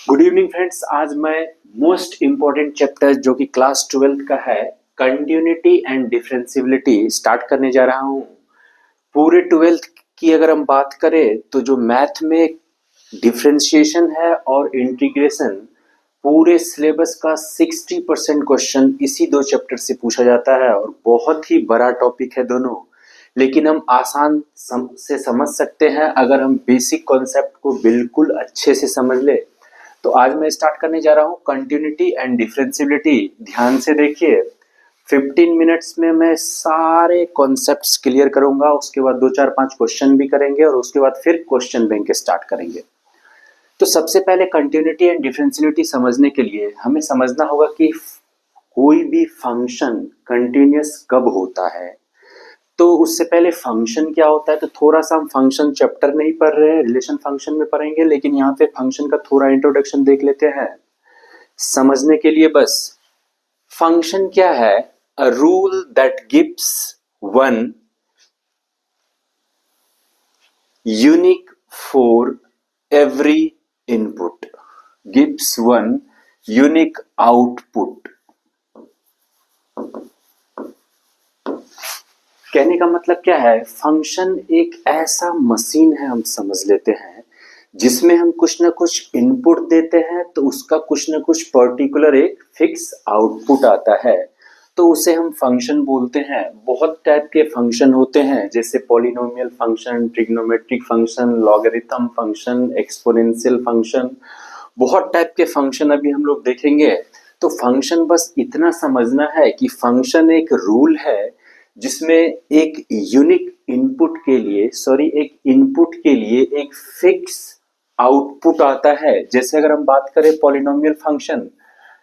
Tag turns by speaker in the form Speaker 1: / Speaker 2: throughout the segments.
Speaker 1: Good evening friends. आज मैं most important chapter जो कि क्लास 12th का है, कंटिन्यूटी एंड डिफरेंशियबिलिटी स्टार्ट करने जा रहा हूँ। पूरे 12th की अगर हम बात करें तो जो मैथ में डिफरेंशिएशन है और इंटीग्रेशन, पूरे सिलेबस का 60% क्वेश्चन इसी दो चैप्टर से पूछा जाता है और बहुत ही बड़ा टॉपिक है दोनों, लेकिन हम आसान से समझ सकते हैं अगर हम बेसिक कॉन्सेप्ट को बिल्कुल अच्छे से समझ ले। तो आज मैं स्टार्ट करने जा रहा हूँ कंटिन्यूटी एंड डिफरेंशियबिलिटी। ध्यान से देखिए, 15 मिनट्स में मैं सारे कॉन्सेप्ट्स क्लियर करूंगा, उसके बाद 2 4 5 क्वेश्चन भी करेंगे और उसके बाद फिर क्वेश्चन बैंक स्टार्ट करेंगे। तो सबसे पहले कंटिन्यूटी एंड डिफरेंशियबिलिटी समझने के लिए हमें समझना होगा कि कोई भी फंक्शन कंटिन्यूअस कब होता है। तो उससे पहले फंक्शन क्या होता है, तो थोड़ा सा हम फंक्शन चैप्टर नहीं पढ़ रहे हैं, रिलेशन फंक्शन में पढ़ेंगे, लेकिन यहाँ पे फंक्शन का थोड़ा इंट्रोडक्शन देख लेते हैं समझने के लिए। बस फंक्शन क्या है, a rule that gives one unique for every input, gives one unique output. कहने का मतलब क्या है, फंक्शन एक ऐसा मशीन है, हम समझ लेते हैं, जिसमें हम कुछ ना कुछ इनपुट देते हैं तो उसका कुछ ना कुछ पर्टिकुलर एक फिक्स आउटपुट आता है, तो उसे हम फंक्शन बोलते हैं। बहुत टाइप के फंक्शन होते हैं, जैसे polynomial function, trigonometric function, logarithm function, exponential function, बहुत टाइप के फंक्शन अभी हम लोग देखेंगे। तो फंक्शन बस इतना समझना है कि फंक्शन एक रूल है जिसमें एक यूनिक इनपुट के लिए एक इनपुट के लिए एक फिक्स आउटपुट आता है। जैसे अगर हम बात करें पॉलिनोमियल फंक्शन,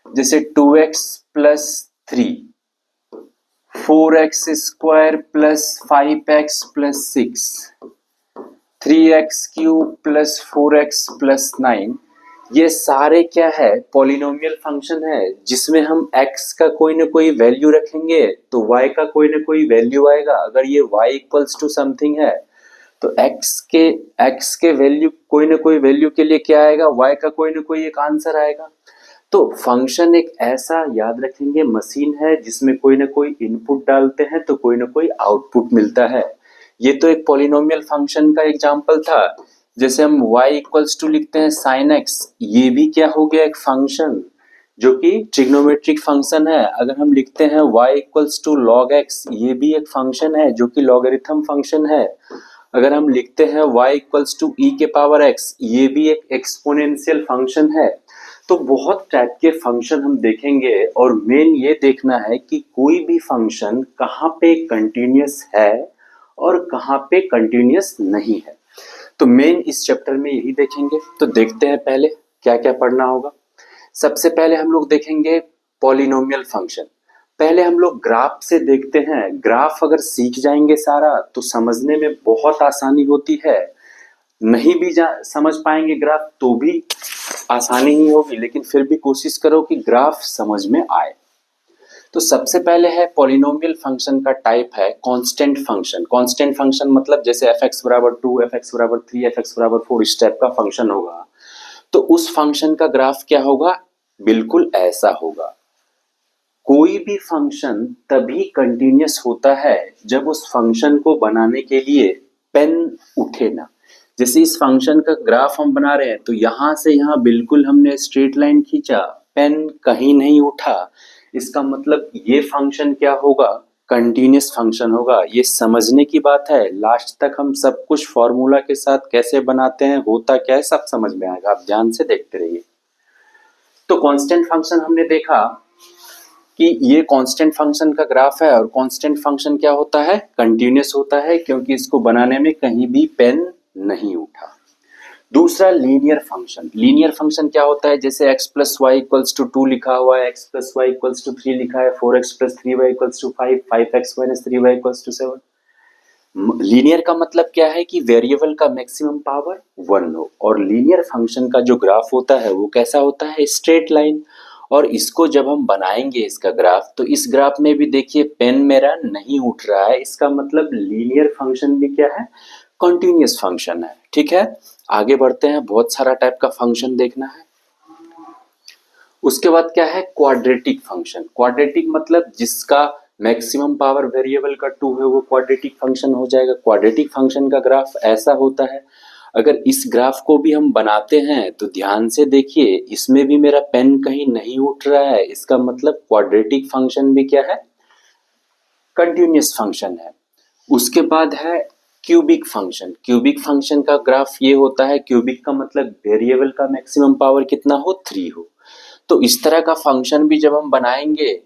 Speaker 1: जैसे 2x plus 3, 4x square plus 5x plus 6, 3x cube plus 4x plus 9, ये सारे क्या है, पॉलिनोमियल फंक्शन है, जिसमें हम x का कोई ना कोई वैल्यू रखेंगे तो y का कोई ना कोई वैल्यू आएगा। अगर ये y इक्वल्स टू समथिंग है तो x के वैल्यू कोई ना कोई वैल्यू के लिए क्या आएगा, y का कोई ना कोई एक आंसर आएगा। तो फंक्शन एक ऐसा, याद रखेंगे, मशीन है जिसमें कोई ना कोई इनपुट डालते हैं तो कोई ना कोई आउटपुट मिलता है। ये तो एक पॉलिनोमियल फंक्शन का एग्जांपल था। जैसे हम y इक्वल्स टू लिखते हैं sin x, ये भी क्या हो गया, एक फंक्शन जो कि ट्रिग्नोमेट्रिक फंक्शन है। अगर हम लिखते हैं y equals to log x, ये भी एक फंक्शन है जो कि लॉगरिथम फंक्शन है। अगर हम लिखते हैं y इक्वल्स टू e के पावर x, ये भी एक एक्सपोनेंशियल फंक्शन है। तो बहुत टाइप के फंक्शन हम देखेंगे और मेन ये देखना है कि कोई भी फंक्शन कहाँ पे कंटिन्यूअस है और कहाँ पे कंटिन्यूअस नहीं है। तो मेन इस चैप्टर में यही देखेंगे। तो देखते हैं पहले क्या क्या पढ़ना होगा। सबसे पहले हम लोग देखेंगे पॉलिनोमियल फंक्शन। पहले हम लोग ग्राफ से देखते हैं। ग्राफ अगर सीख जाएंगे सारा तो समझने में बहुत आसानी होती है। नहीं भी समझ पाएंगे ग्राफ तो भी आसानी ही होगी, लेकिन फिर भी कोशिश करो कि ग्राफ समझ में आए। तो सबसे पहले है पॉलिनोमियल फंक्शन का टाइप है कांस्टेंट फंक्शन। कांस्टेंट फंक्शन मतलब जैसे f(x) = 2, f(x) = 3, f(x) = 4, इस टाइप का फंक्शन होगा। तो उस फंक्शन का ग्राफ क्या होगा, बिल्कुल ऐसा होगा। कोई भी फंक्शन तभी कंटिन्यूअस होता है जब उस फंक्शन को बनाने के लिए पेन उठे ना। जैसे इस फंक्शन का ग्राफ हम बना रहे हैं तो यहां से यहां बिल्कुल हमने स्ट्रेट लाइन खींचा, पेन कहीं नहीं उठा, इसका मतलब ये फंक्शन क्या होगा, कंटिन्यूअस फंक्शन होगा। ये समझने की बात है। लास्ट तक हम सब कुछ फॉर्मूला के साथ कैसे बनाते हैं, होता क्या है, सब समझ में आएगा। आप ध्यान से देखते रहिए। तो कांस्टेंट फंक्शन हमने देखा कि ये कांस्टेंट फंक्शन का ग्राफ है और कांस्टेंट फंक्शन क्या होता है, कंटिन्यूअस होता है, क्योंकि इसको बनाने में कहीं भी पेन नहीं उठा। दूसरा लीनियर फंक्शन। लीनियर फंक्शन क्या होता है, जैसे x + y = 2 लिखा हुआ है, x + y = 3 लिखा है, 4x + 3y = 5, 5x - 3y = 7। Linear का मतलब क्या है कि वेरिएबल का मैक्सिमम पावर 1 हो। और लीनियर फंक्शन का जो ग्राफ होता है वो कैसा होता है, स्ट्रेट लाइन। और इसको जब हम बनाएंगे इसका ग्राफ, तो इस ग्राफ में भी देखिए पेन मेरा नहीं उठ रहा है, इसका मतलब लीनियर फंक्शन भी क्या है, कंटिन्यूअस फंक्शन है। ठीक है, आगे बढ़ते हैं। बहुत सारा टाइप का फंक्शन देखना है। उसके बाद क्या है, क्वाड्रेटिक फंक्शन। क्वाड्रेटिक मतलब जिसका मैक्सिमम पावर वेरिएबल का 2 है वो क्वाड्रेटिक फंक्शन हो जाएगा। क्वाड्रेटिक फंक्शन का ग्राफ ऐसा होता है। अगर इस ग्राफ को भी हम बनाते हैं तो ध्यान से देखिए, इसमें भी मेरा पेन कहीं नहीं उठ रहा है, इसका मतलब क्वाड्रेटिक फंक्शन भी क्या है, कंटिन्यूअस फंक्शन है। उसके बाद है क्यूबिक फंक्शन। क्यूबिक फंक्शन का ग्राफ ये होता है, क्यूबिक का मतलब वेरिएबल का मैक्सिमम पावर कितना हो, 3 हो। तो इस तरह का फंक्शन भी जब हम बनाएंगे,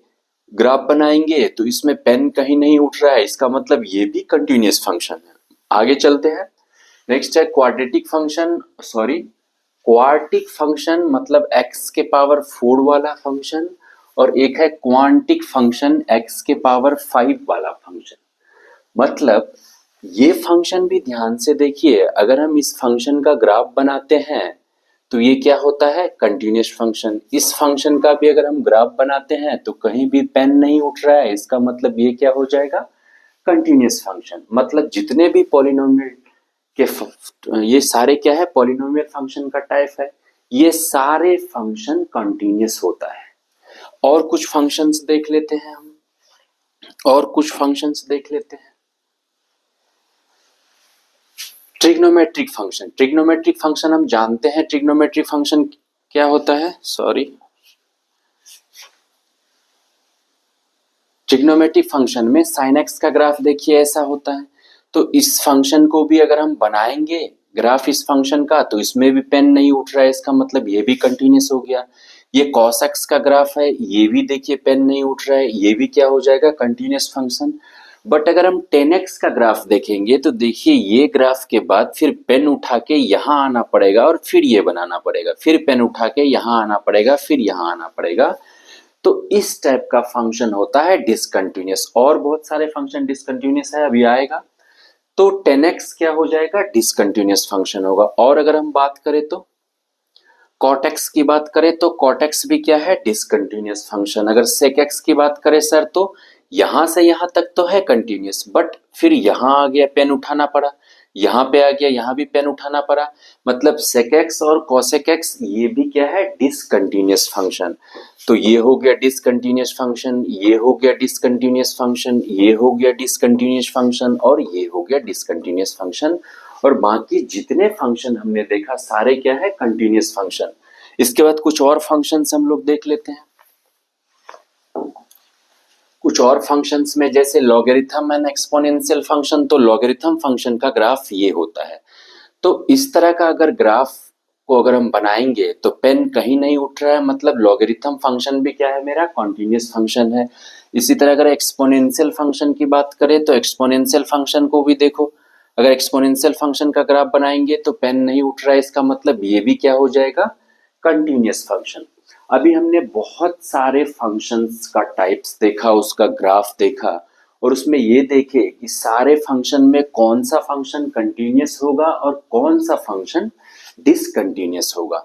Speaker 1: ग्राफ बनाएंगे, तो इसमें पेन कहीं नहीं उठ रहा है, इसका मतलब ये भी कंटिन्यूअस फंक्शन है। आगे चलते हैं। नेक्स्ट है quadratic function, sorry quartic function मतलब x के पावर 4 वाला फंक्शन, और एक है क्वांटिक फंक्शन x के पावर 5 वाला फंक्शन। मतलब ये फंक्शन भी ध्यान से देखिए, अगर हम इस फंक्शन का ग्राफ बनाते हैं तो ये क्या होता है, कंटिन्यूअस फंक्शन। इस फंक्शन का भी अगर हम ग्राफ बनाते हैं तो कहीं भी पेन नहीं उठ रहा है, इसका मतलब ये क्या हो जाएगा, कंटिन्यूअस फंक्शन। मतलब जितने भी पॉलिनोमियल के ये सारे क्या है, पॉलिनोमियल फंक्शन का टाइप है, ये सारे फंक्शन कंटिन्यूअस होता है। और कुछ फंक्शंस देख लेते हैं हम, और कुछ फंक्शंस देख लेते हैं। Trigonometric function. ट्रिग्नोमेट्रिक फंक्शन हम जानते हैं, ट्रिग्नोमेट्रिक फंक्शन क्या होता है, सॉरी ट्रिग्नोमेट्रिक फंक्शन में sin x का ग्राफ देखिए ऐसा होता है। तो इस फंक्शन को भी अगर हम बनाएंगे ग्राफ इस फंक्शन का, तो इसमें भी पेन नहीं उठ रहा है, इसका मतलब ये भी कंटिन्यूअस हो गया। ये cos x का ग्राफ है, ये भी देखिए पेन नहीं उठ रहा है, ये भी क्या हो जाएगा, कंटिन्यूअस फंक्शन। बट अगर हम 10x का ग्राफ देखेंगे तो देखिए ये ग्राफ के बाद फिर पेन उठा के यहाँ आना पड़ेगा और फिर ये बनाना पड़ेगा, फिर पेन उठा के यहाँ आना पड़ेगा, फिर यहाँ आना पड़ेगा। तो इस टाइप का फंक्शन होता है डिसकंटिन्यूअस। और बहुत सारे फंक्शन डिसकंटिन्यूअस है, अभी आएगा। तो 10x क्या हो जाएगा, डिसकंटिन्यूअस फंक्शन होगा। और अगर हम बात करें तो cot x की बात करें तो cot x भी क्या है, डिसकंटिन्यूअस फंक्शन। अगर sec x की बात करें सर, तो यहां से यहां तक तो है कंटिन्यूअस, बट फिर यहां आ गया पेन उठाना पड़ा, यहां पे आ गया, यहां भी पेन उठाना पड़ा। मतलब sec x और cosec x ये भी क्या है, डिसकंटिन्यूअस फंक्शन। तो ये हो गया डिसकंटिन्यूअस फंक्शन, ये हो गया डिसकंटिन्यूअस फंक्शन, ये हो गया डिसकंटिन्यूअस फंक्शन, और ये हो गया डिसकंटिन्यूअस फंक्शन। और बाकी जितने फंक्शन हमने देखा सारे क्या है, कंटिन्यूअस फंक्शन। इसके बाद कुछ और फंक्शंस हम लोग देख लेते हैं। कुछ और फंक्शंस में जैसे लॉगरिथम एंड एक्सपोनेंशियल फंक्शन, तो लॉगरिथम फंक्शन का ग्राफ ये होता है। तो इस तरह का अगर ग्राफ को अगर हम बनाएंगे तो पेन कहीं नहीं उठ रहा है, मतलब लॉगरिथम फंक्शन भी क्या है, मेरा कॉन्टिन्यूअस फंक्शन है। इसी तरह अगर एक्सपोनेंशियल फंक्शन की बात करें तो एक्सपोनेंशियल फंक्शन को भी देखो, अगर एक्सपोनेंशियल फंक्शन का ग्राफ बनाएंगे तो पेन नहीं उठ रहा है, इसका मतलब ये भी क्या हो जाएगा, कंटिन्यूअस फंक्शन। अभी हमने बहुत सारे फंक्शंस का टाइप्स देखा, उसका ग्राफ देखा, और उसमें ये देखे कि सारे फंक्शन में कौन सा फंक्शन कंटिन्यूअस होगा और कौन सा फंक्शन डिसकंटिन्यूअस होगा।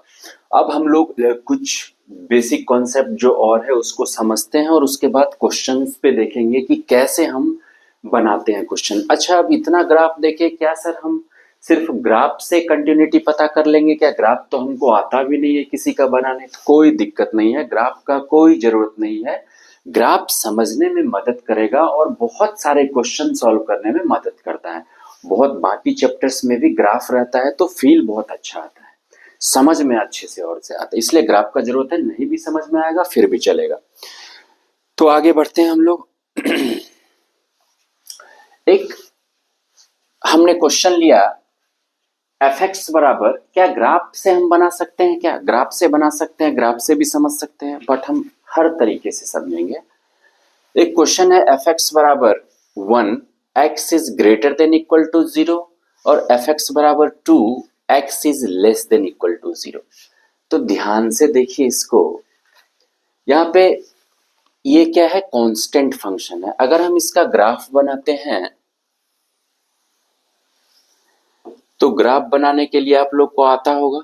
Speaker 1: अब हम लोग कुछ बेसिक कॉन्सेप्ट जो और है उसको समझते हैं, और उसके बाद क्वेश्चंस पे देखेंगे कि कैसे हम बनाते हैं क्वेश्चन। अच्छा, अब इतना ग्राफ देखे, क्या सर हम सिर्फ ग्राफ से कंटिन्यूटी पता कर लेंगे क्या, ग्राफ तो हमको आता भी नहीं है किसी का बनाने। तो कोई दिक्कत नहीं है, ग्राफ का कोई जरूरत नहीं है। ग्राफ समझने में मदद करेगा और बहुत सारे क्वेश्चन सॉल्व करने में मदद करता है। बहुत बाकी चैप्टर्स में भी ग्राफ रहता है तो फील बहुत अच्छा आता है, समझ में अच्छे से और से आता है, इसलिए ग्राफ का जरूरत है। नहीं भी समझ में आएगा फिर भी चलेगा। तो आगे बढ़ते हैं हम लोग। एक हमने क्वेश्चन लिया, एफ एक्स बराबर, क्या ग्राफ से हम बना सकते हैं, क्या ग्राफ से बना सकते हैं, ग्राफ से भी समझ सकते हैं, बट हम हर तरीके से समझेंगे। एक क्वेश्चन है एफ एक्स बराबर 1, x is greater than equal to 0, और एफ एक्स बराबर 2, x is less than equal to 0। तो ध्यान से देखिए इसको, यहाँ पे ये क्या है, कांस्टेंट फंक्शन है। अगर हम इसका ग्राफ बनाते हैं तो ग्राफ बनाने के लिए आप लोग को आता होगा,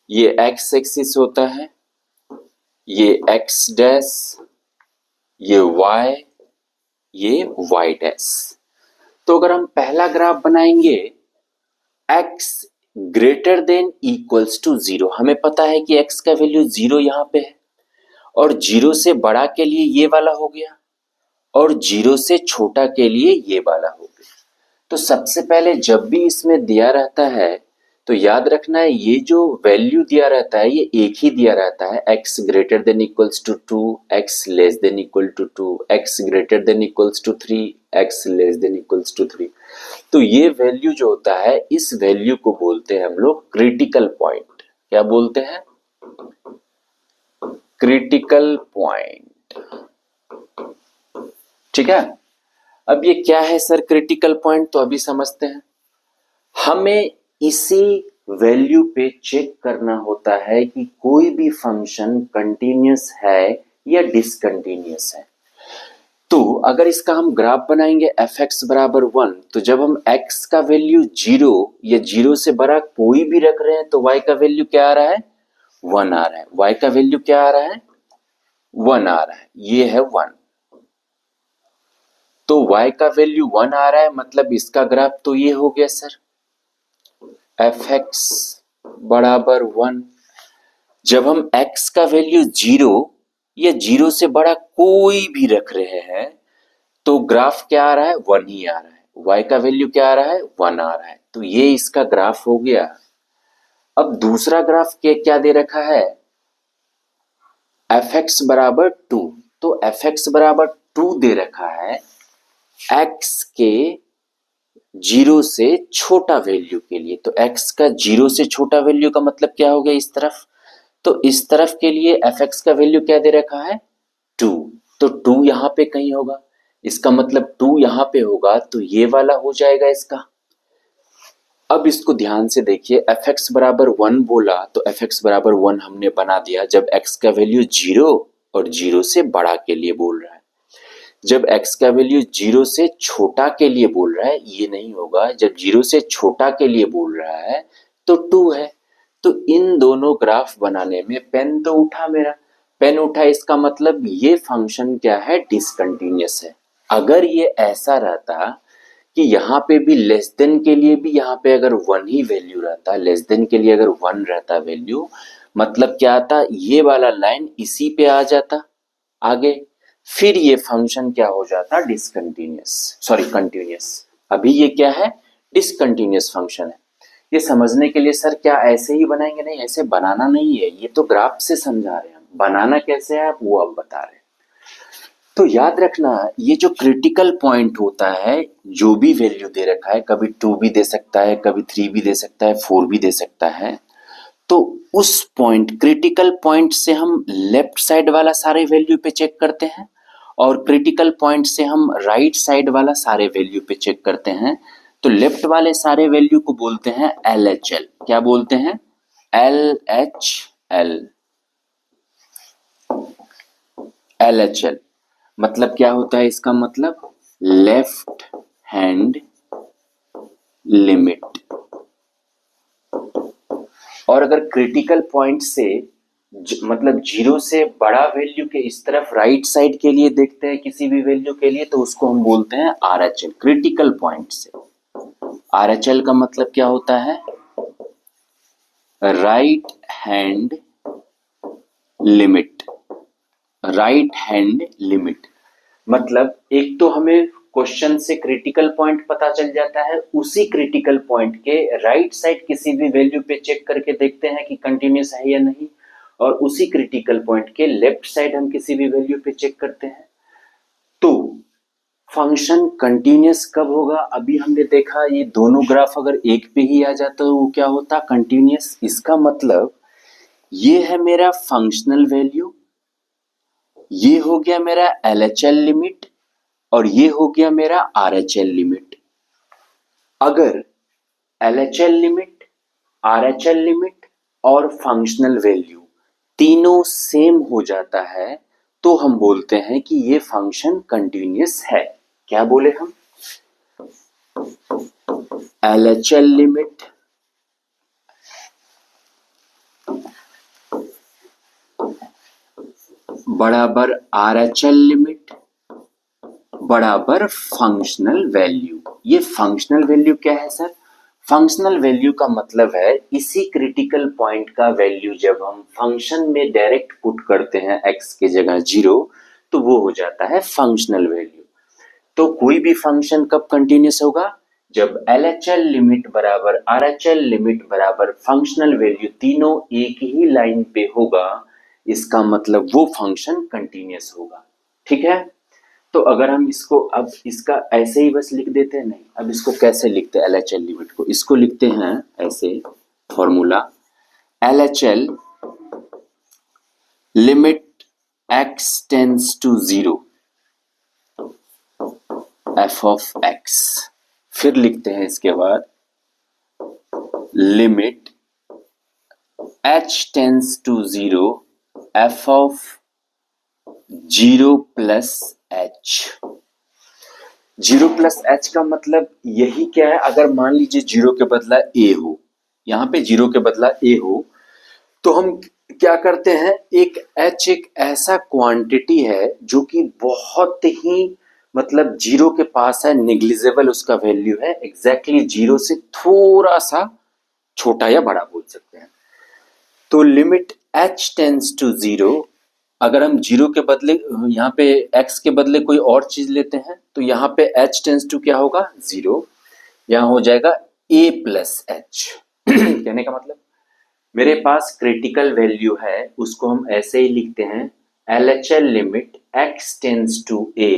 Speaker 1: ये एक्स एक्सिस होता है, ये एक्स डैश, ये वाई, ये वाई डैश। तो अगर हम पहला ग्राफ बनाएंगे, x greater than equals to 0। हमें पता है कि x का वैल्यू 0 यहां पे है, और 0 से बड़ा के लिए ये वाला हो गया, और 0 से छोटा के लिए ये वाला हो गया। तो सबसे पहले जब भी इसमें दिया रहता है तो याद रखना है, ये जो वैल्यू दिया रहता है ये एक ही दिया रहता है, x greater than equals to 2, x less than equal to 2, x greater than equals to 3, x less than equals to 3। तो ये वैल्यू जो होता है, इस वैल्यू को बोलते हैं हम लोग क्रिटिकल पॉइंट। क्या बोलते हैं? Critical point. ठीक है। अब ये क्या है सर क्रिटिकल पॉइंट, तो अभी समझते हैं। हमें इसी वैल्यू पे चेक करना होता है कि कोई भी फंक्शन कंटीन्यूअस है या डिसकंटीन्यूअस है। तो अगर इसका हम ग्राफ बनाएंगे fx बराबर 1, तो जब हम x का वैल्यू 0 या 0 से बड़ा कोई भी रख रहे हैं तो y का वैल्यू क्या आ रहा है? 1 आ रहा है। y का वैल्यू क्या आ रहा है? 1 आ रहा है। ये है 1। तो y का वैल्यू 1 आ रहा है, मतलब इसका ग्राफ तो ये हो गया सर, fx बराबर 1। जब हम x का वैल्यू 0 या 0 से बड़ा कोई भी रख रहे हैं तो ग्राफ क्या आ रहा है? 1 ही आ रहा है। y का वैल्यू क्या आ रहा है? 1 आ रहा है। तो ये इसका ग्राफ हो गया। अब दूसरा ग्राफ के क्या दे रखा है? fx बराबर 2। तो fx बराबर 2 दे रखा है x के 0 से छोटा वैल्यू के लिए। तो x का 0 से छोटा वैल्यू का मतलब क्या हो गया इस तरफ? तो इस तरफ के लिए fx का वैल्यू क्या दे रखा है? 2। तो 2 यहां पे कहीं होगा, इसका मतलब 2 यहां पे होगा, तो ये वाला हो जाएगा इसका। अब इसको ध्यान से देखिए, fx बराबर 1 बोला तो fx बराबर 1 हमने बना दिया जब x का वैल्यू 0 और 0 से बड़ा के लिए बोल रहा है। जब x का वैल्यू 0 से छोटा के लिए बोल रहा है, ये नहीं होगा। जब 0 से छोटा के लिए बोल रहा है तो 2 है। तो इन दोनों ग्राफ बनाने में पेन तो उठा मेरा, पेन उठा, इसका मतलब ये फंक्शन क्या है? डिसकंटीन्यूअस है। अगर ये ऐसा रहता कि यहाँ पे भी लेस देन के लिए भी यहाँ पे अगर 1 ही वैल्यू रहता, लेस देन के लिए अगर 1 रहता वैल्यू, मतलब क्या आता? ये वाला लाइन इसी पे आ जाता आगे, फिर ये फंक्शन क्या हो जाता? Discontinuous, sorry continuous. अभी ये क्या है? डिसकंटीन्यूअस फंक्शन है। ये समझने के लिए सर क्या ऐसे ही बनाएंगे? नहीं, ऐसे बनाना नहीं है, ये तो ग्राफ से समझा रहे हैं। बनाना कैसे है वो अब बता रहे हैं। तो याद रखना, ये जो क्रिटिकल पॉइंट होता है, जो भी वैल्यू दे रखा है, कभी 2 भी दे सकता है, कभी 3 भी दे सकता है, 4 भी दे सकता है, तो उस पॉइंट, क्रिटिकल पॉइंट से हम लेफ्ट साइड वाला सारे वैल्यू पे चेक करते हैं, और क्रिटिकल पॉइंट से हम राइट साइड वाला सारे वैल्यू पे चेक करते हैं। तो लेफ्ट वाले सारे वैल्यू को बोलते हैं LHL। क्या बोलते हैं? LHL। LHL मतलब क्या होता है? इसका मतलब लेफ्ट हैंड लिमिट। और अगर क्रिटिकल पॉइंट से मतलब 0 से बड़ा वैल्यू के इस तरफ राइट साइड के लिए देखते हैं किसी भी वैल्यू के लिए, तो उसको हम बोलते हैं RHL। क्रिटिकल पॉइंट से RHL का मतलब क्या होता है? Right hand limit. Right hand limit मतलब एक तो हमें क्वेश्चन से क्रिटिकल पॉइंट पता चल जाता है, उसी क्रिटिकल पॉइंट के राइट साइड किसी भी वैल्यू पे चेक करके देखते हैं कि कंटिन्यूअस है या नहीं, और उसी क्रिटिकल पॉइंट के लेफ्ट साइड हम किसी भी वैल्यू पे चेक करते हैं। तो फंक्शन कंटिन्यूअस कब होगा? अभी हमने देखा ये दोनों ग्राफ अगर एक पे ही आ जाता तो वो क्या होता? कंटिन्यूअस। इसका मतलब ये है मेरा फंक्शनल वैल्यू, ये हो गया मेरा LHL लिमिट, और ये हो गया मेरा RHL लिमिट। अगर LHL लिमिट, RHL लिमिट और फंक्शनल वैल्यू तीनों सेम हो जाता है तो हम बोलते हैं कि ये फंक्शन कंटिन्यूअस है। क्या बोले हम? LHL लिमिट बराबर RHL लिमिट बराबर फंक्शनल वैल्यू। ये फंक्शनल वैल्यू क्या है सर? फंक्शनल वैल्यू का मतलब है इसी क्रिटिकल पॉइंट का वैल्यू जब हम फंक्शन में डायरेक्ट पुट करते हैं x के जगह 0 तो वो हो जाता है फंक्शनल वैल्यू। तो कोई भी फंक्शन कब कंटिन्यूस होगा? जब LHL लिमिट बराबर RHL लिमिट बराबर फंक्शनल वैल्यू तीनों एक ही लाइन पे होगा, इसका मतलब वो फंक्शन कंटिन्यूस होगा। ठीक है, तो अगर हम इसको अब इसका ऐसे ही बस लिख देते हैं, नहीं, अब इसको कैसे लिखते हैं LHL लिमिट को? इसको लिखते हैं ऐसे, formula LHL limit x tends to 0 f of x। फिर लिखते हैं इसके बाद limit h tends to 0 f of 0 plus h। 0 plus h का मतलब यही क्या है? अगर मान लीजिए 0 के बदला a हो, यहाँ पे 0 के बदला a हो, तो हम क्या करते हैं, एक h एक ऐसा क्वांटिटी है जो कि बहुत ही मतलब 0 के पास है, नेग्लिजिबल उसका वैल्यू है, एग्जैक्टली 0 से थोड़ा सा छोटा या बड़ा बोल सकते हैं। तो लिमिट h टेंड्स टू 0, अगर हम 0 के बदले यहाँ पे x के बदले कोई और चीज लेते हैं तो यहाँ पे h टेंड्स टू क्या होगा? 0। यहाँ हो जाएगा a प्लस h। कहने का मतलब मेरे पास क्रिटिकल वैल्यू है, उसको हम ऐसे ही लिखते हैं LHL limit x tends to a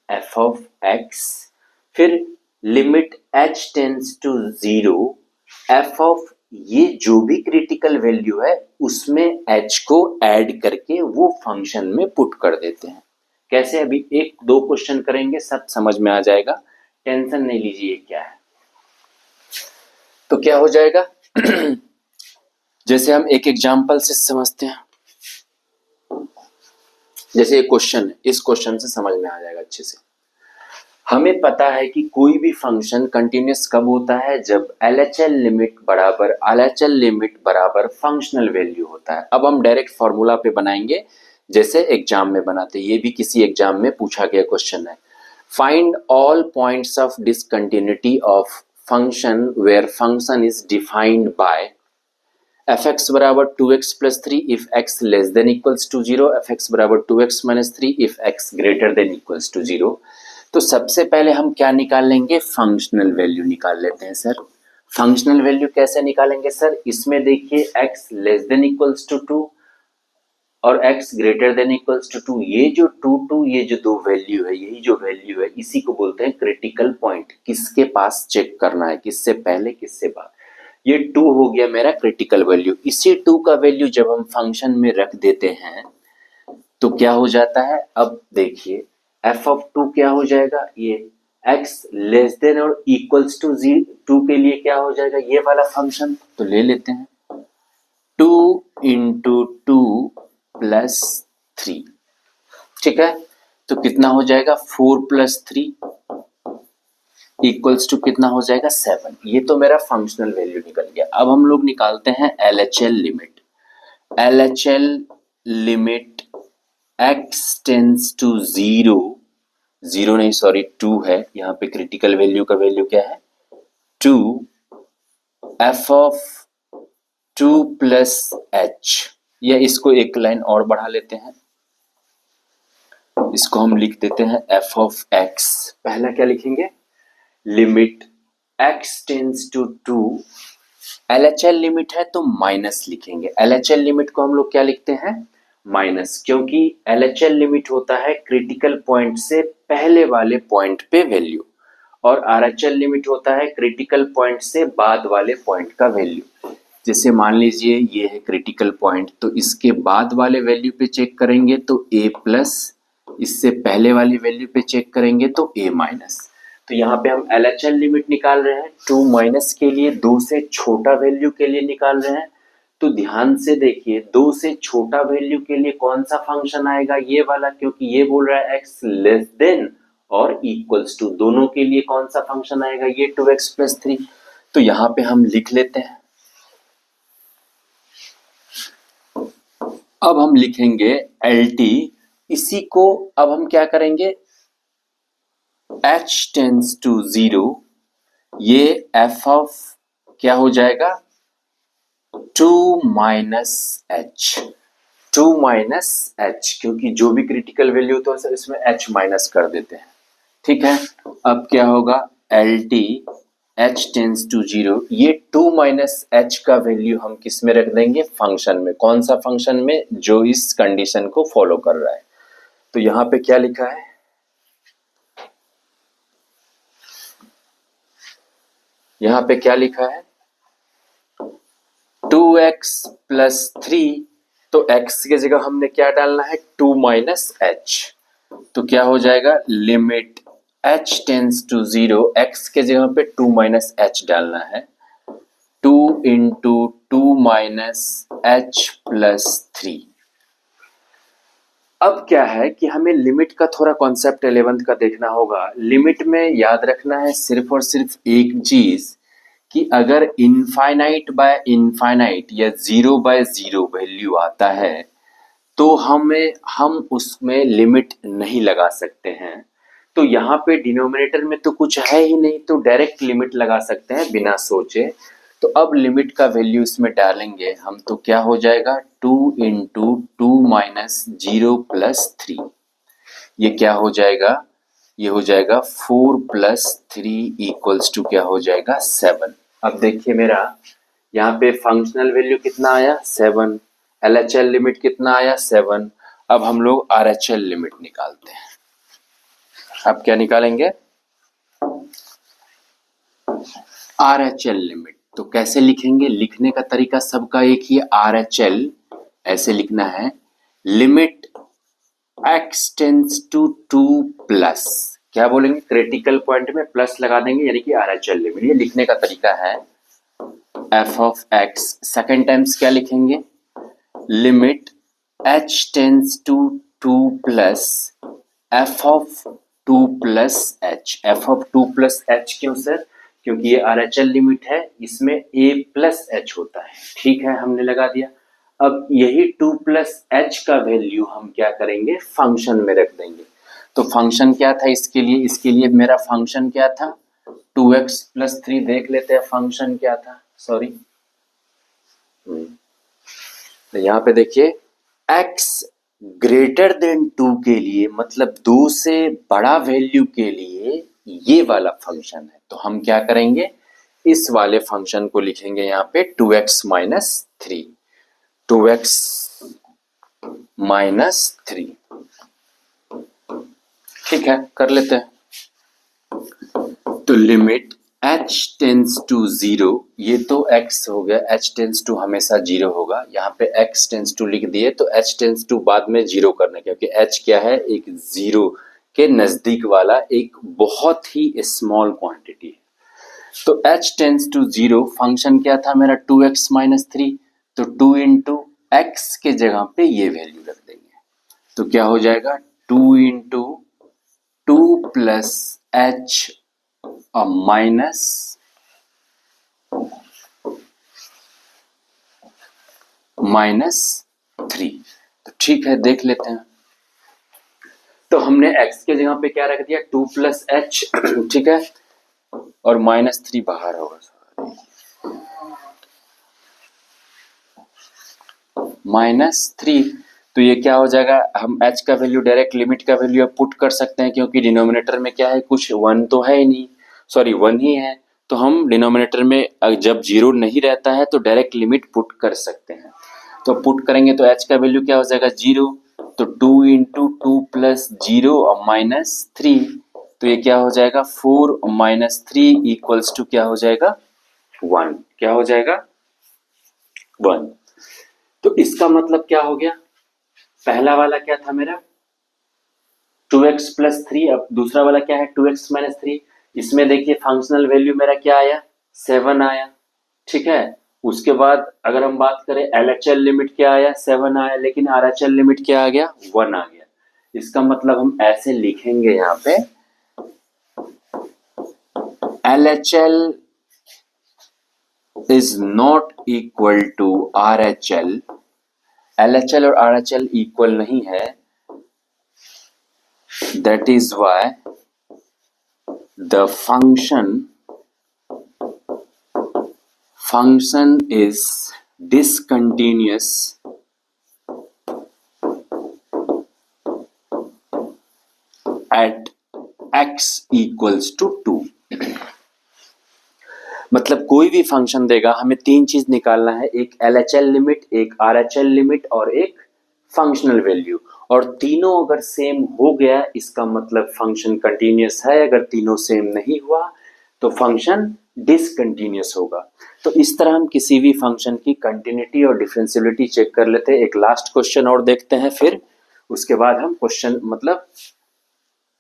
Speaker 1: f of x, फिर limit h tends to 0 f of ये जो भी क्रिटिकल वैल्यू है उसमें h को ऐड करके वो फंक्शन में पुट कर देते हैं। कैसे? अभी एक दो क्वेश्चन करेंगे, सब समझ में आ जाएगा, टेंशन नहीं लीजिए क्या है। तो क्या हो जाएगा जैसे हम एक एग्जांपल से समझते हैं, जैसे एक क्वेश्चन है, इस क्वेश्चन से समझ में आ जाएगा अच्छे से। हमें पता है कि कोई भी फंक्शन कंटिन्यूस कब होता है? जब LHL लिमिट बराबर फंक्शनल वैल्यू होता है। अब हम डायरेक्ट फॉर्मूला पे बनाएंगे जैसे एग्जाम में बनाते हैं, ये भी किसी एग्जाम में पूछा गया क्वेश्चन है। Find all points of discontinuity of function where function is defined by fx बराबर 2x plus 3 if x less than equals to 0, fx बराबर 2x minus 3 if x greater than equals to 0। तो सबसे पहले हम क्या निकाल लेंगे? फंक्शनल वैल्यू निकाल लेते हैं सर। फंक्शनल वैल्यू कैसे निकालेंगे सर? इसमें देखिए x less than equals to 2 और x greater than equals to 2, ये जो 2 ये जो दो वैल्यू है, यही जो वैल्यू है इसी को बोलते हैं क्रिटिकल पॉइंट। किसके पास चेक करना है, किससे पहले किससे बाद? ये 2 हो गया मेरा क्रिटिकल वैल्यू। इसी 2 का वैल्यू जब हम फंक्शन में रख देते हैं तो क्या हो जाता है? अब देखिए f ऑफ 2 क्या हो जाएगा? ये x लेस देन और इक्वल्स टू 2 के लिए क्या हो जाएगा? ये वाला फंक्शन। तो ले लेते हैं 2 इंटू 2 प्लस 3। ठीक है, तो कितना हो जाएगा? 4 प्लस 3 इक्वल्स टू कितना हो जाएगा? 7। ये तो मेरा फंक्शनल वैल्यू निकल गया। अब हम लोग निकालते हैं LHL limit. LHL limit x tends to 0, 0 नहीं सॉरी 2 है, यहाँ पे क्रिटिकल वैल्यू का वैल्यू क्या है? 2 f ऑफ 2 प्लस h, या इसको एक लाइन और बढ़ा लेते हैं, इसको हम लिख देते हैं f ऑफ x। पहला क्या लिखेंगे? Limit x tends to 2, LHL limit है तो माइनस लिखेंगे। LHL लिमिट को हम लोग क्या लिखते हैं? माइनस, क्योंकि LHL लिमिट होता है क्रिटिकल पॉइंट से पहले वाले पॉइंट पे वैल्यू, और RHL लिमिट होता है क्रिटिकल पॉइंट से बाद वाले पॉइंट का वैल्यू। जैसे मान लीजिए ये है क्रिटिकल पॉइंट, तो इसके बाद वाले वैल्यू पे चेक करेंगे तो a प्लस, इससे पहले वाली वैल्यू पे चेक करेंगे तो a माइनस। तो यहाँ पे हम LHL लिमिट निकाल रहे हैं 2 माइनस के लिए, 2 से छोटा वैल्यू के लिए निकाल रहे हैं। तो ध्यान से देखिए 2 से छोटा वैल्यू के लिए कौन सा फंक्शन आएगा? ये वाला, क्योंकि ये बोल रहा है x लेस देन और इक्वल्स टू, दोनों के लिए कौन सा फंक्शन आएगा? ये 2x प्लस 3। तो यहाँ पे हम लिख लेते हैं। अब हम लिखेंगे LT, इसी को अब हम क्या करेंगे? h टेंड्स टू 0, ये f ऑफ क्या हो जाएगा 2 माइनस एच, 2 माइनस एच, क्योंकि जो भी क्रिटिकल वैल्यू होता है सर इसमें एच माइनस कर देते हैं। ठीक है, अब क्या होगा L T H tends to zero, ये 2 माइनस एच का वैल्यू हम किस में रख देंगे फंक्शन में, कौन सा फंक्शन में, जो इस कंडीशन को फॉलो कर रहा है। तो यहां पे क्या लिखा है, यहां पे क्या लिखा है 2x प्लस 3, तो x की जगह हमने क्या डालना है 2 माइनस एच, तो क्या हो जाएगा limit h tends to zero, x के जगह पे 2 माइनस एच डालना है, 2 इंटू 2 माइनस एच प्लस 3। अब क्या है कि हमें लिमिट का थोड़ा कॉन्सेप्ट 11th का देखना होगा। लिमिट में याद रखना है सिर्फ और सिर्फ एक चीज कि अगर इनफाइनाइट बाय इनफाइनाइट या 0 बाय 0 वैल्यू आता है तो हम उसमें लिमिट नहीं लगा सकते हैं। तो यहाँ पे डिनोमिनेटर में तो कुछ है ही नहीं, तो डायरेक्ट लिमिट लगा सकते हैं बिना सोचे। तो अब लिमिट का वैल्यू इसमें डालेंगे हम, तो क्या हो जाएगा 2 इंटू 2 माइनस 0 प्लस 3, ये क्या हो जाएगा, ये हो जाएगा 4 प्लस 3 इक्वल्स टू क्या हो जाएगा 7। अब देखिए मेरा यहाँ पे फंक्शनल वैल्यू कितना आया 7, LHL लिमिट कितना आया 7। अब हम लोग RHL लिमिट निकालते हैं। अब क्या निकालेंगे RHL लिमिट, तो कैसे लिखेंगे, लिखने का तरीका सबका एक ही है, RHL ऐसे लिखना है limit x tends to 2 plus, क्या बोलेंगे क्रिटिकल पॉइंट में प्लस लगा देंगे यानी कि RHL लिमिट, ये लिखने का तरीका है f of x। Second times क्या लिखेंगे limit h tends to 2 plus f of 2 plus h, f of 2 plus h क्यों सर, क्योंकि ये RHL लिमिट है, इसमें a प्लस h होता है। ठीक है, हमने लगा दिया। अब यही 2 प्लस h का वैल्यू हम क्या करेंगे फंक्शन में रख देंगे। तो फंक्शन क्या था इसके लिए, इसके लिए मेरा फंक्शन क्या था 2x प्लस 3, देख लेते हैं फंक्शन क्या था, सॉरी तो यहाँ पे देखिए x ग्रेटर देन 2 के लिए, मतलब 2 से बड़ा वैल्यू के लिए ये वाला फंक्शन है, तो हम क्या करेंगे इस वाले फंक्शन को लिखेंगे यहाँ पे 2x माइनस 3, 2x माइनस 3। ठीक है, कर लेते हैं। तो लिमिट h टेंस टू 0, ये तो x हो गया, h टेंस टू हमेशा 0 होगा, यहाँ पे x टेंस टू लिख दिए तो h टेंस टू बाद में 0 करना, क्योंकि h क्या है एक 0 के नजदीक वाला एक बहुत ही स्मॉल क्वांटिटी है। तो h टेंस टू 0, फंक्शन क्या था मेरा 2x माइनस 3, तो 2 इंटू x के जगह पे ये वैल्यू रख देंगे, तो क्या हो जाएगा 2 इंटू 2 प्लस h माइनस -3। तो ठीक है, देख लेते हैं। तो हमने x के जगह पे क्या रख दिया 2 प्लस एच, ठीक है, और -3 बाहर होगा, -3। तो ये क्या हो जाएगा, हम h का वैल्यू डायरेक्ट लिमिट का वैल्यू पुट कर सकते हैं, क्योंकि डिनोमिनेटर में क्या है कुछ 1 तो है ही नहीं, सॉरी 1 ही है, तो हम डिनोमिनेटर में जब 0 नहीं रहता है तो डायरेक्ट लिमिट पुट कर सकते हैं। तो पुट करेंगे तो h का वैल्यू क्या हो जाएगा 0, तो 2 इंटू 2 प्लस 0 और -3, तो ये क्या हो जाएगा 4 -3 इक्वल्स टू क्या हो जाएगा 1, क्या हो जाएगा 1। तो इसका मतलब क्या हो गया, पहला वाला क्या था मेरा 2x प्लस 3, अब दूसरा वाला क्या है 2x माइनस 3। इसमें देखिए फंक्शनल वैल्यू मेरा क्या आया 7 आया, ठीक है। उसके बाद अगर हम बात करें LHL लिमिट क्या आया 7 आया, लेकिन RHL लिमिट क्या आ गया 1 आ गया। इसका मतलब हम ऐसे लिखेंगे यहाँ पे LHL is not equal to RHL, LHL और RHL इक्वल नहीं है, that is why the function function is discontinuous at x equals to 2। मतलब कोई भी फंक्शन देगा, हमें तीन चीज निकालना है, एक LHL लिमिट, एक RHL लिमिट और एक फंक्शनल वैल्यू। और तीनों अगर सेम हो गया इसका मतलब फंक्शन कंटिन्यूअस है, अगर तीनों सेम नहीं हुआ तो फंक्शन डिसकंटिन्यूअस होगा। तो इस तरह हम किसी भी फंक्शन की कंटिन्यूटी और डिफरेंशियबिलिटी चेक कर लेते हैं। एक लास्ट क्वेश्चन और देखते हैं, फिर उसके बाद हम क्वेश्चन मतलब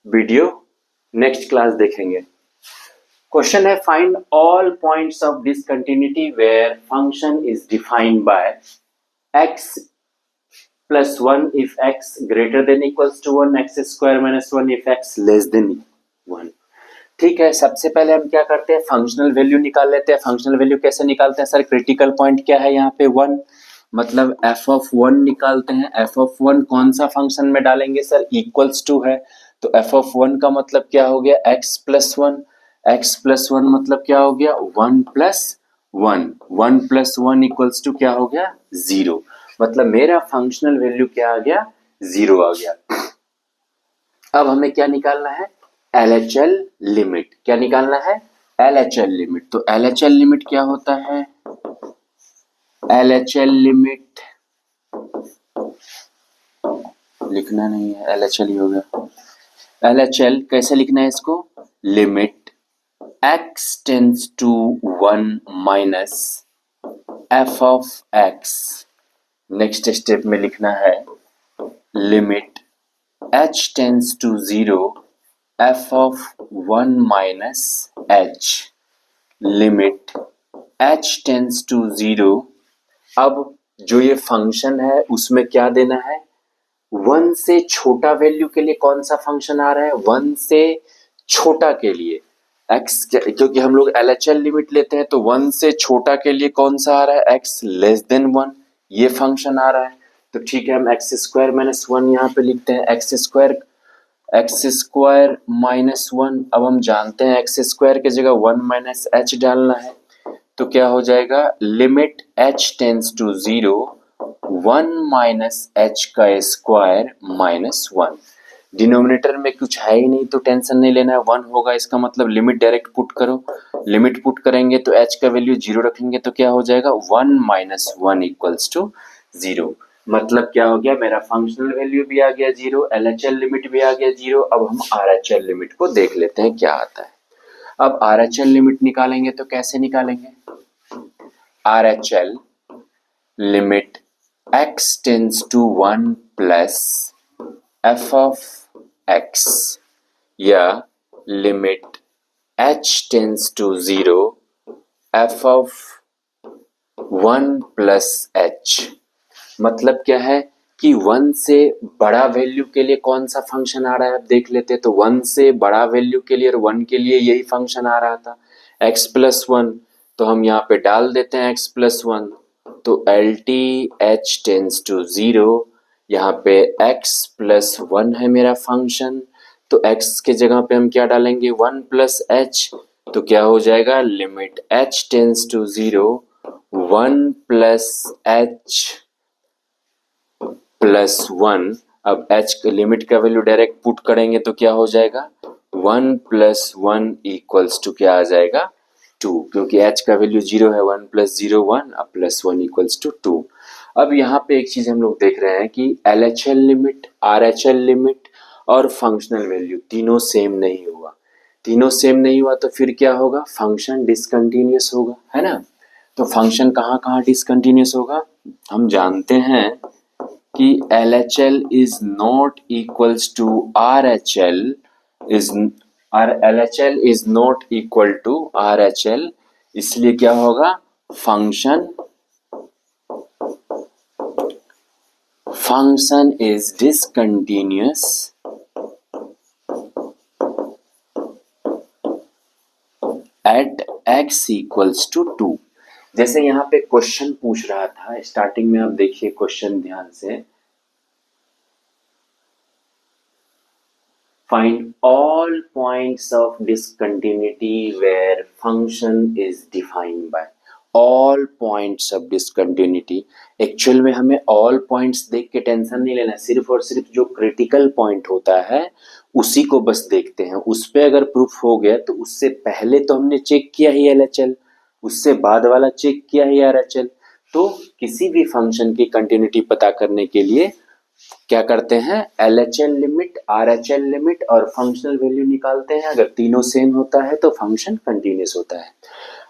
Speaker 1: वीडियो नेक्स्ट क्लास देखेंगे। क्वेश्चन है find all points of discontinuity where function is defined by x plus 1 if x greater than equals to 1, x square minus 1 if x less than 1। ठीक है, सबसे पहले हम क्या करते हैं, फंक्शनल वैल्यू निकाल लेते हैं। फंक्शनल वैल्यू कैसे निकालते हैं सर? क्रिटिकल पॉइंट क्या है यहाँ पे 1, मतलब f ऑफ 1 निकालते हैं। f ऑफ 1 कौन सा फंक्शन में डालेंगे सर? इक्वल्स टू है, तो f ऑफ 1 का मतलब क्या हो गया? x plus 1। x प्लस 1 मतलब क्या हो गया? 1 प्लस 1। 1 प्लस 1 इक्वल्स टू क्या हो गया? 0। मतलब मेरा फंक्शनल वैल्यू क्या आ गया? 0 आ गया। अब हमें क्या निकालना है? LHL limit. क्या निकालना है? LHL limit. तो LHL लिमिट क्या होता है? LHL लिमिट लिखना नहीं है, LHL ही हो गया। LHL कैसे लिखना है इसको? Limit x tends to 1 minus f of x। Next step में लिखना है limit h tends to 0 f of 1 minus h। Limit h tends to 0। अब जो ये फंक्शन है उसमें क्या देना है? 1 से छोटा वैल्यू के लिए कौन सा फंक्शन आ रहा है? 1 से छोटा के लिए x, क्योंकि हम लोग LHL लिमिट लेते हैं तो 1 से छोटा के लिए कौन सा आ रहा है? x लेस देन 1, ये फंक्शन आ रहा है। तो ठीक है, हम एक्स स्क्वायर माइनस 1 यहाँ पे लिखते हैं। X square minus 1। अब हम जानते हैं एक्स स्क्वायर की जगह 1 माइनस एच डालना है, तो क्या हो जाएगा? Limit h tends to 0 1 minus H का स्क्वायर माइनस 1। डिनोमिनेटर में कुछ है ही नहीं तो टेंशन नहीं लेना है, 1 होगा, इसका मतलब लिमिट डायरेक्ट पुट करो। लिमिट पुट करेंगे तो h का वैल्यू 0 रखेंगे तो क्या हो जाएगा? 1 माइनस 1 इक्वल्स टू 0। मतलब क्या हो गया? मेरा फंक्शनल वैल्यू भी आ गया 0, LHL लिमिट भी आ गया 0। अब हम RHL लिमिट को देख लेते हैं क्या आता है। अब RHL लिमिट निकालेंगे तो कैसे निकालेंगे? RHL limit x tends to 1 plus f of x या limit h tends to 0 f of 1 plus h। मतलब क्या है कि 1 से बड़ा वैल्यू के लिए कौन सा फंक्शन आ रहा है, अब देख लेते हैं। तो 1 से बड़ा वैल्यू के लिए और 1 के लिए यही फंक्शन आ रहा था, x प्लस 1। तो हम यहाँ पे डाल देते हैं x प्लस 1, तो LTH टेंड्स टू 0। यहाँ पे x प्लस 1 है मेरा फंक्शन, तो x के जगह पे हम क्या डालेंगे? 1 प्लस h। तो क्या हो जाएगा? Limit h tends to 0 1 plus h plus 1। अब h के लिमिट का वैल्यू डायरेक्ट पुट करेंगे तो क्या हो जाएगा? 1 प्लस 1 इक्वल्स टू क्या आ जाएगा? 2, क्योंकि h का वैल्यू 0 है। 1 प्लस 0 1, अब प्लस 1 इक्वल्स टू 2। अब यहाँ पे एक चीज हम लोग देख रहे हैं कि LHL लिमिट, RHL लिमिट और फंक्शनल वैल्यू तीनों सेम नहीं हुआ। तीनों सेम नहीं हुआ तो फिर क्या होगा? फंक्शन डिसकंटिन्यूअस होगा, है ना। तो फंक्शन कहाँ कहाँ डिसकंटिन्यूअस होगा? हम जानते हैं कि LHL is not equals to RHL is LHL is not equal to RHL, इसलिए क्या होगा? Function is discontinuous at x equals to 2। जैसे यहाँ पे क्वेश्चन पूछ रहा था स्टार्टिंग में, आप देखिए क्वेश्चन ध्यान से। Find all points of discontinuity where function is defined by। All points of discontinuity. Actual में हमें ऑल पॉइंट्स देख के टेंशन नहीं लेना, सिर्फ और सिर्फ जो क्रिटिकल पॉइंट होता है उसी को बस देखते हैं। उस पे अगर प्रूफ हो गया तो उससे पहले तो हमने चेक किया ही एलएचएल, उससे बाद वाला चेक किया ही आरएचएल। तो किसी भी फंक्शन की कंटिन्यूटी पता करने के लिए क्या करते हैं, एलएचएल लिमिट, आरएचएल लिमिट और फंक्शनल वैल्यू निकालते हैं। अगर तीनों सेम होता है तो फंक्शन कंटिन्यूअस होता है।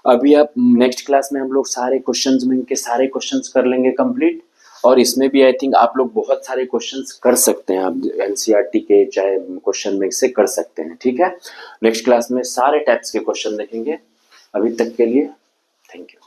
Speaker 1: अभी आप नेक्स्ट क्लास में हम लोग सारे क्वेश्चंस में इनके सारे क्वेश्चंस कर लेंगे कंप्लीट, और इसमें भी आई थिंक आप लोग बहुत सारे क्वेश्चंस कर सकते हैं, आप एनसीईआरटी के चाहे क्वेश्चन में से कर सकते हैं। ठीक है, नेक्स्ट क्लास में सारे टाइप्स के क्वेश्चन देखेंगे। अभी तक के लिए थैंक यू।